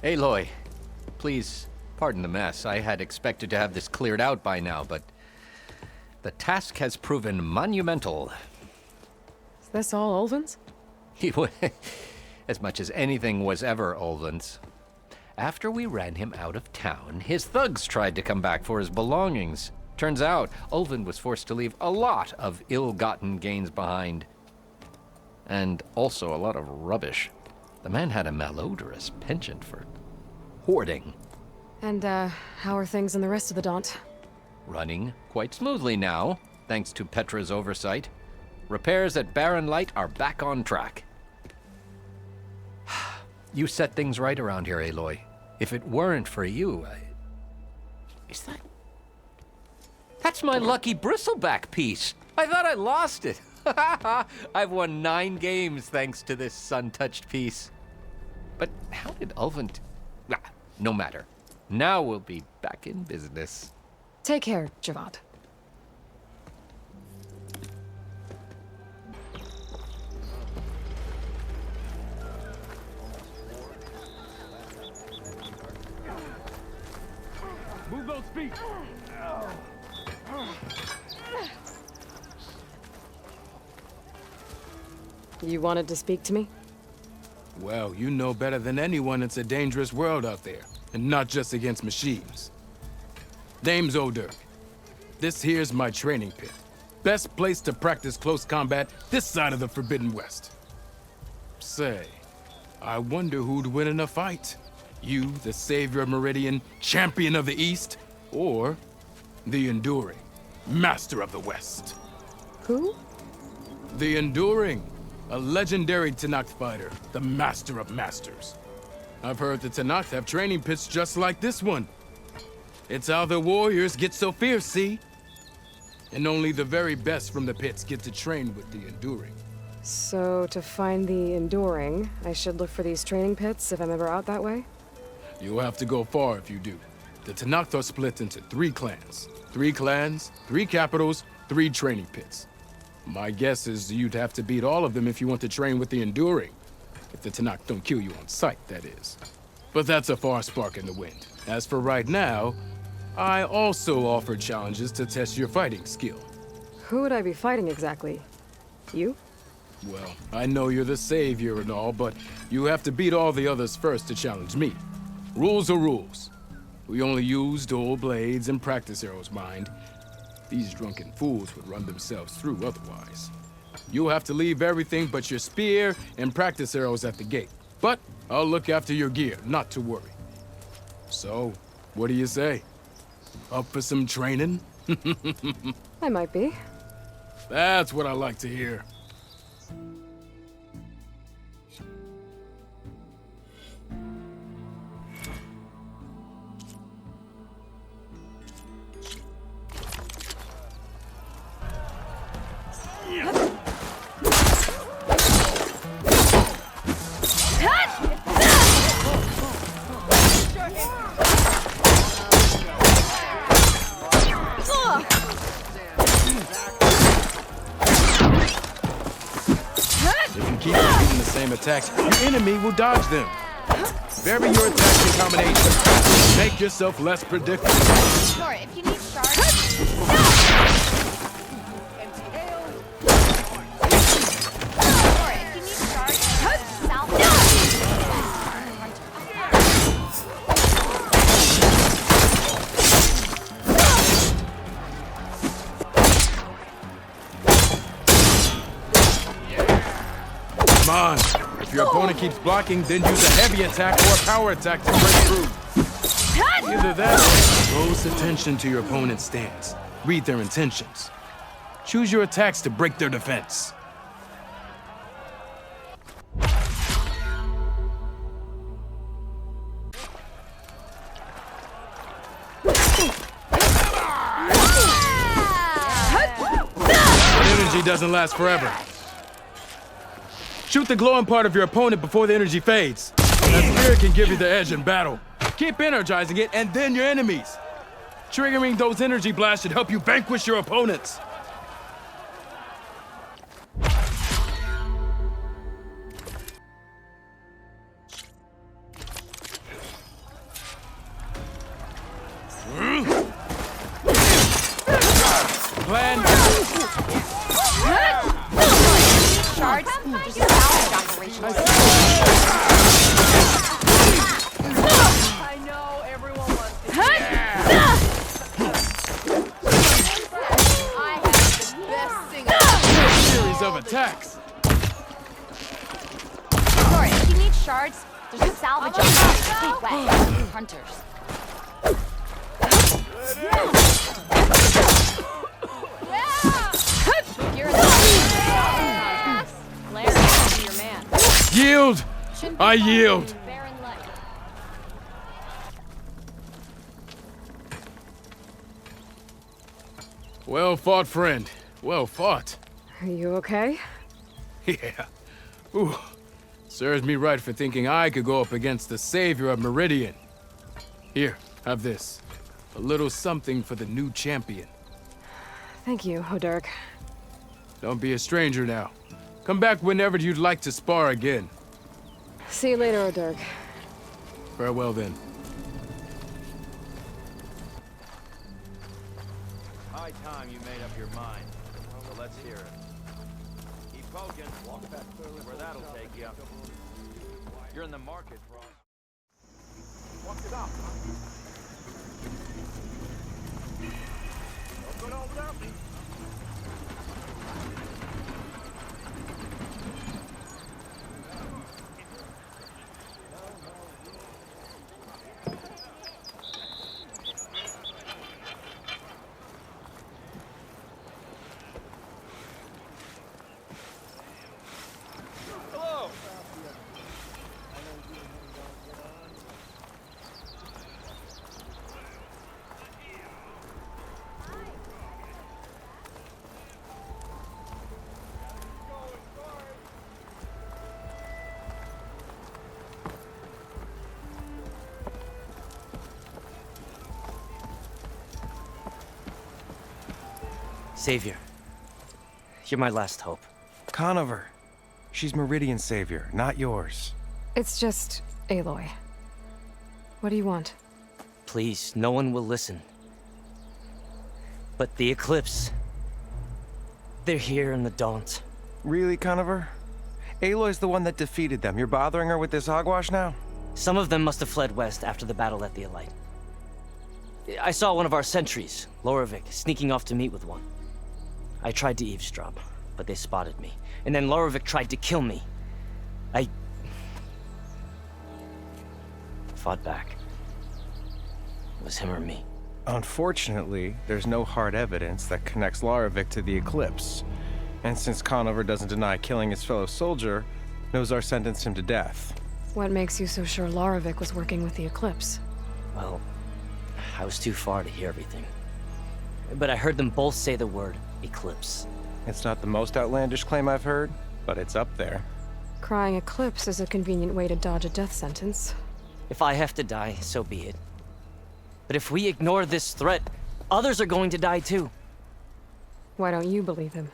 Aloy, please pardon the mess. I had expected to have this cleared out by now, but the task has proven monumental. Is this all Ulvin's? As much as anything was ever Ulvin's. After we ran him out of town, his thugs tried to come back for his belongings. Turns out, Ulvin was forced to leave a lot of ill-gotten gains behind. And also a lot of rubbish. The man had a malodorous penchant for hoarding. And, how are things in the rest of the Daunt? Running quite smoothly now, thanks to Petra's oversight. Repairs at Barren Light are back on track. You set things right around here, Aloy. If it weren't for you, Is that... That's my lucky bristleback piece! I thought I lost it! I've won 9 games thanks to this sun-touched piece. But how did Ulvin... No matter. Now we'll be back in business. Take care, Javad. Move those feet! You wanted to speak to me? Well, you know better than anyone it's a dangerous world out there, and not just against machines. Name's O'Dirk. This here's my training pit. Best place to practice close combat this side of the Forbidden West. Say, I wonder who'd win in a fight. You, the savior of Meridian, champion of the East, or the Enduring, master of the West. Who? The Enduring, a legendary Tenakth fighter, the master of masters. I've heard the Tenakth have training pits just like this one. It's how the warriors get so fierce, see? And only the very best from the pits get to train with the Enduring. So, to find the Enduring, I should look for these training pits if I'm ever out that way? You'll have to go far if you do. The Tenakth are split into 3 clans. 3 clans, 3 capitals, 3 training pits. My guess is you'd have to beat all of them if you want to train with the Enduring. If the Tenakth don't kill you on sight, that is. But that's a far spark in the wind. As for right now, I also offer challenges to test your fighting skill. Who would I be fighting exactly? You? Well, I know you're the savior and all, but you have to beat all the others first to challenge me. Rules are rules. We only use dual blades and practice arrows, mind. These drunken fools would run themselves through otherwise. You'll have to leave everything but your spear and practice arrows at the gate. But I'll look after your gear, not to worry. So, what do you say? Up for some training? I might be. That's what I like to hear. Attacks, your enemy will dodge them. Vary your attacks and combinations. Make yourself less predictable. Sure, if you need stars. Come on. If your opponent keeps blocking, then use a heavy attack or a power attack to break through. Either that or close attention to your opponent's stance. Read their intentions. Choose your attacks to break their defense. But energy doesn't last forever. Shoot the glowing part of your opponent before the energy fades. That spear can give you the edge in battle. Keep energizing it, and then your enemies. Triggering those energy blasts should help you vanquish your opponents. plan? Shards, there's a salvage operation. I know everyone wants to I have the best thing. Series of attacks. Sorry, if you need shards, there's a salvage operation. Stay wet. Hunters. You're in the Larry, be your man. Yield! I yield! Barren Light. Well fought, friend. Well fought. Are you okay? Yeah. Ooh. Serves me right for thinking I could go up against the savior of Meridian. Here, have this. A little something for the new champion. Thank you, O'Dirk. Don't be a stranger now. Come back whenever you'd like to spar again. See you later, O'Dirk. Farewell then. High time you made up your mind. So let's hear it. Keep poking. Walk back where that'll take you. You're in the market for all... Walk it up. Don't go down without me. Savior, you're my last hope. Conover. She's Meridian's savior, not yours. It's just Aloy. What do you want? Please, no one will listen. But the Eclipse... they're here in the Daunt. Really, Conover? Aloy's the one that defeated them. You're bothering her with this hogwash now? Some of them must have fled west after the battle at the Aloy. I saw one of our sentries, Lorevic, sneaking off to meet with one. I tried to eavesdrop, but they spotted me. And then Lorevic tried to kill me. I fought back. It was him or me. Unfortunately, there's no hard evidence that connects Lorevic to the Eclipse. And since Conover doesn't deny killing his fellow soldier, Nozar sentenced him to death. What makes you so sure Lorevic was working with the Eclipse? Well, I was too far to hear everything. But I heard them both say the word Eclipse. It's not the most outlandish claim I've heard, but it's up there. Crying Eclipse is a convenient way to dodge a death sentence. If I have to die, so be it. But if we ignore this threat, others are going to die too. Why don't you believe him?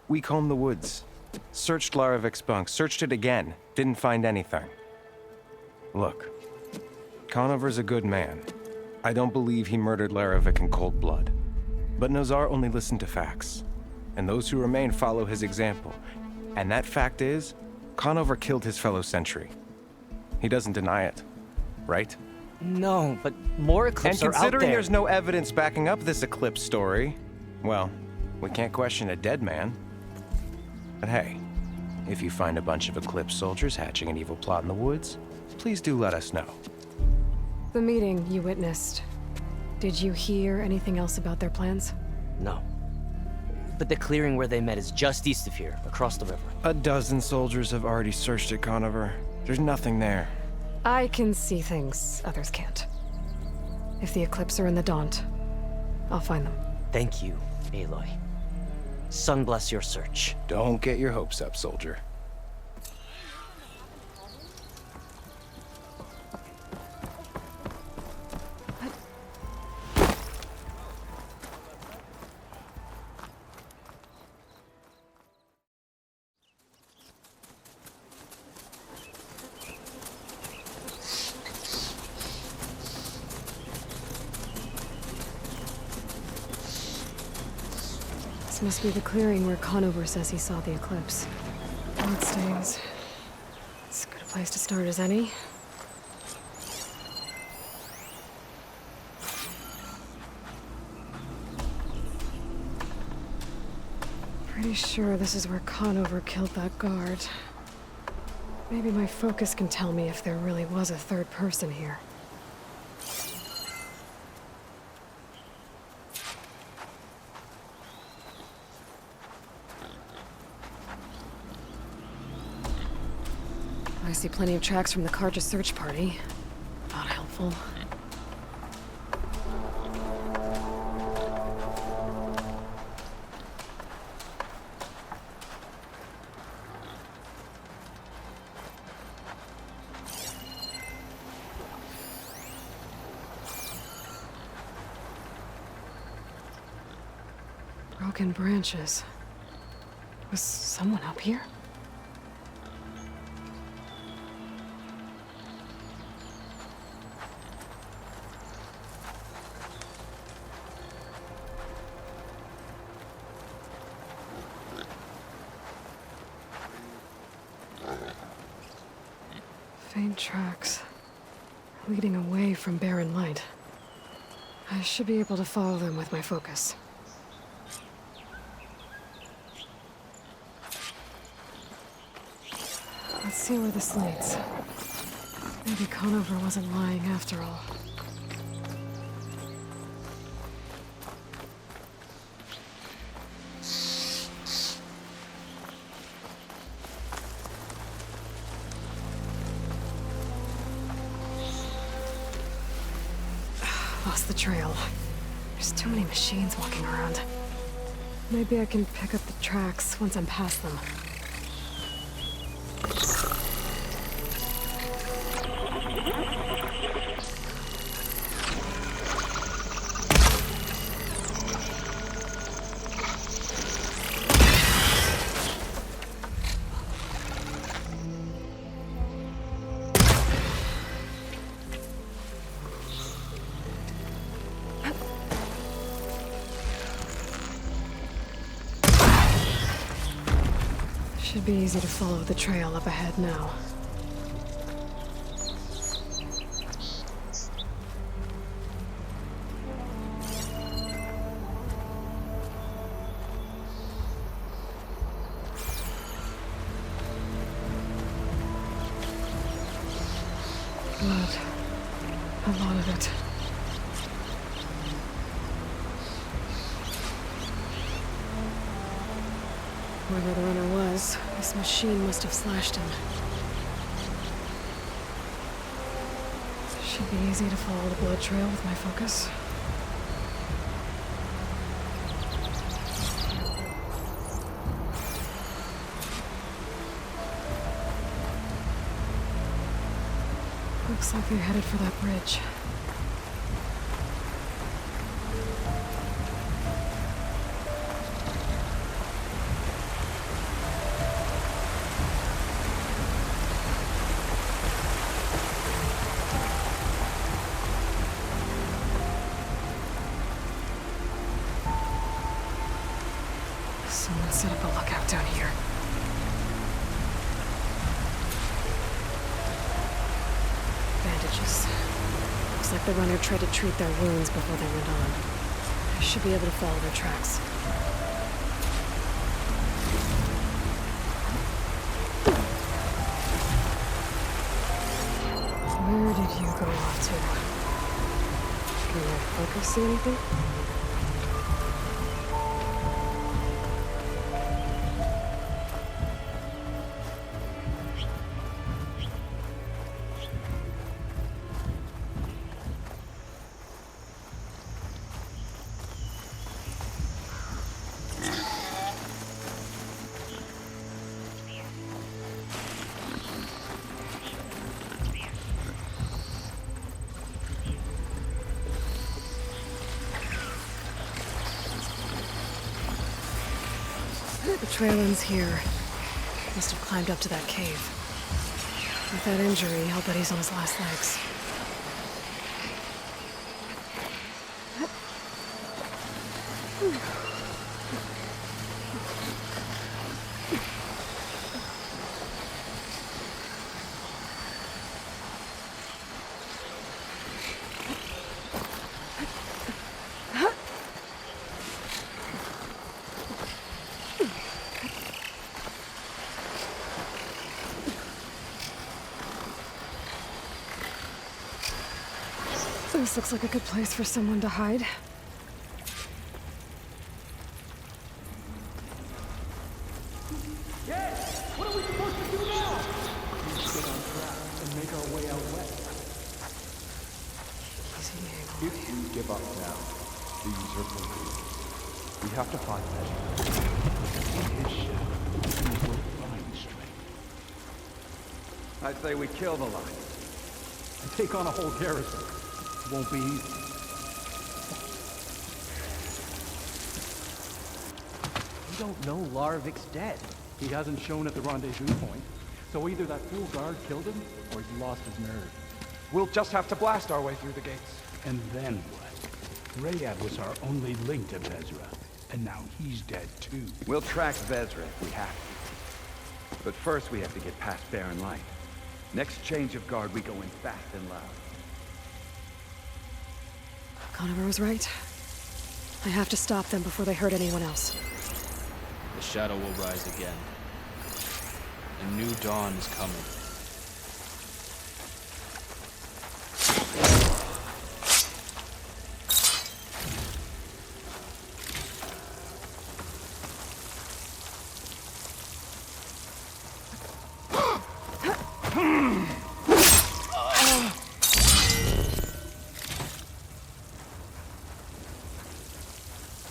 We combed the woods. Searched Larevic's bunk, searched it again. Didn't find anything. Look, Conover's a good man. I don't believe he murdered Larevic in cold blood. But Nozar only listened to facts. And those who remain follow his example. And that fact is, Conover killed his fellow sentry. He doesn't deny it, right? No, but more Eclipse And are out considering there. there's no evidence backing up this Eclipse story, well, we can't question a dead man. But hey, if you find a bunch of Eclipse soldiers hatching an evil plot in the woods, please do let us know. The meeting you witnessed. Did you hear anything else about their plans? No. But the clearing where they met is just east of here, across the river. A dozen soldiers have already searched it, Conover. There's nothing there. I can see things others can't. If the Eclipse are in the Daunt, I'll find them. Thank you, Aloy. Sun bless your search. Don't get your hopes up, soldier. This must be the clearing where Conover says he saw the eclipse. Bloodstains. It's as good a place to start as any. Pretty sure this is where Conover killed that guard. Maybe my focus can tell me if there really was a third person here. I see plenty of tracks from the Carja search party. Not helpful. Broken branches. Was someone up here? Faint tracks, leading away from Barren Light. I should be able to follow them with my focus. Let's see where this leads. Maybe Conover wasn't lying after all. Lost the trail. There's too many machines walking around. Maybe I can pick up the tracks once I'm past them. Should be easy to follow the trail up ahead now. Blood. A lot of it. Whoever the runner was, this machine must have slashed him. Should be easy to follow the blood trail with my focus. Looks like they're headed for that bridge. Someone set up a lookout down here. Bandages. Looks like the runner tried to treat their wounds before they went on. I should be able to follow their tracks. Where did you go off to? Can my focus see anything? The trail ends here. Must have climbed up to that cave. With that injury, I'll bet he's on his last legs. This looks like a good place for someone to hide. If we give up now, the usurper will. We have to find Petra. In his shadow, we will find strength. I say we kill the lot. And take on a whole garrison. Won't be easy. We don't know Larvik's dead. He hasn't shown at the rendezvous point, so either that fool guard killed him, or he's lost his nerve. We'll just have to blast our way through the gates. And then what? Rayad was our only link to Vezra, and now he's dead too. We'll track Vezra if we have to. But first we have to get past Barren Light. Next change of guard, we go in fast and loud. Conover was right. I have to stop them before they hurt anyone else. The shadow will rise again. A new dawn is coming.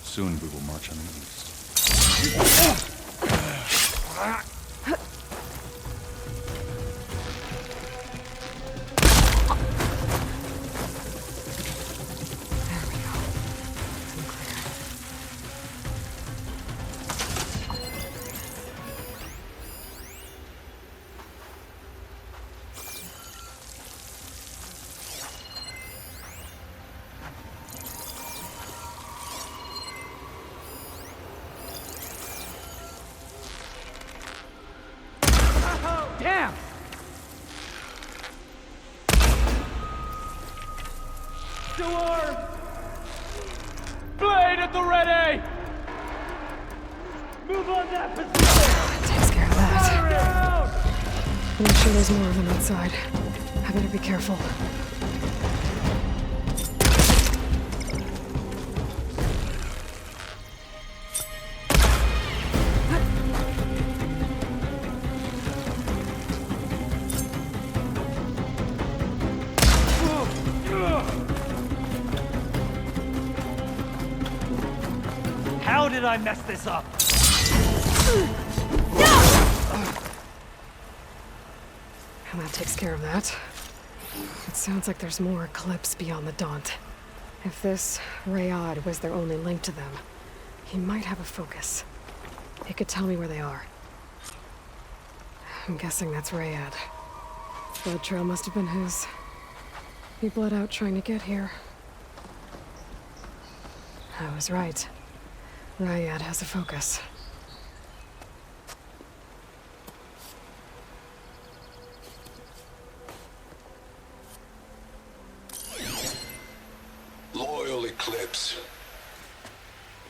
Soon we will march on the east. Damn! Still armed! Blade at the ready! Move on that position! That takes care of that. Fire down! I'm sure there's more of them outside. I better be careful. How did I mess this up? And that takes care of that. It sounds like there's more Eclipse beyond the Daunt. If this Rayad was their only link to them, he might have a focus. He could tell me where they are. I'm guessing that's Rayad. Blood trail must have been his. He bled out trying to get here. I was right. Rayad has a focus. Loyal Eclipse,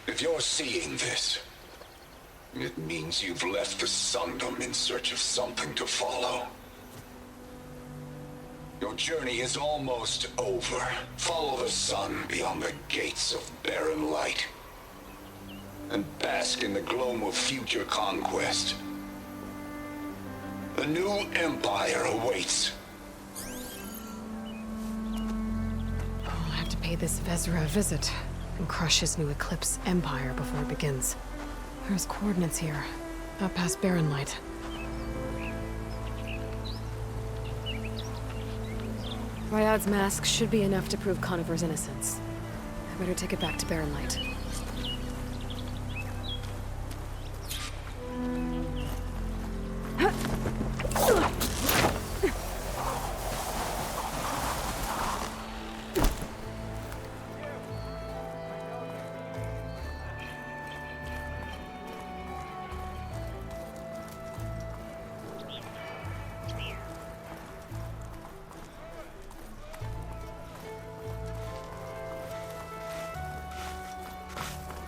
if you're seeing this, it means you've left the Sundom in search of something to follow. Your journey is almost over. Follow the sun beyond the gates of Barren Light, and bask in the gloam of future conquest. The new empire awaits. I'll have to pay this Vezra a visit and crush his new Eclipse empire before it begins. There's coordinates here, out past Barren Light. Ryad's mask should be enough to prove Conover's innocence. I better take it back to Barren Light.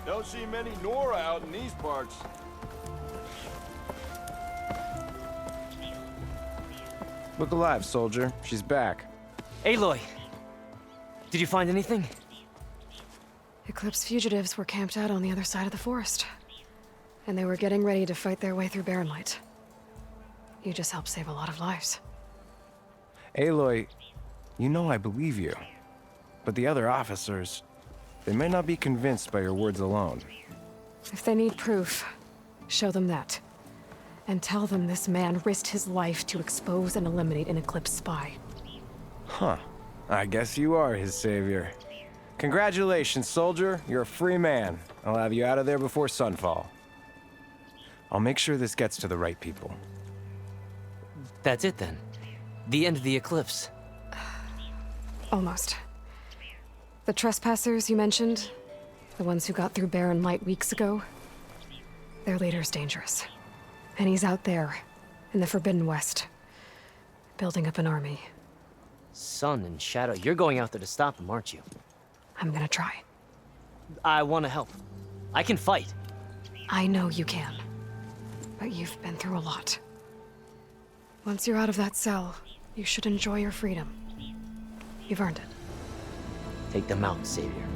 Don't see many Nora out in these parts. Look alive, soldier. She's back. Aloy, Did you find anything? Eclipse fugitives were camped out on the other side of the forest. And they were getting ready to fight their way through Barren Light. You just helped save a lot of lives. Aloy, you know I believe you. But the other officers, they may not be convinced by your words alone. If they need proof, show them that. And tell them this man risked his life to expose and eliminate an Eclipse spy. Huh. I guess you are his savior. Congratulations, soldier. You're a free man. I'll have you out of there before sunfall. I'll make sure this gets to the right people. That's it then. The end of the Eclipse. Almost. The trespassers you mentioned, the ones who got through Barren Light weeks ago, their leader's dangerous. And he's out there, in the Forbidden West, building up an army. Sun and Shadow, you're going out there to stop them, aren't you? I'm gonna try. I want to help. I can fight. I know you can. But you've been through a lot. Once you're out of that cell, you should enjoy your freedom. You've earned it. Take them out, Savior.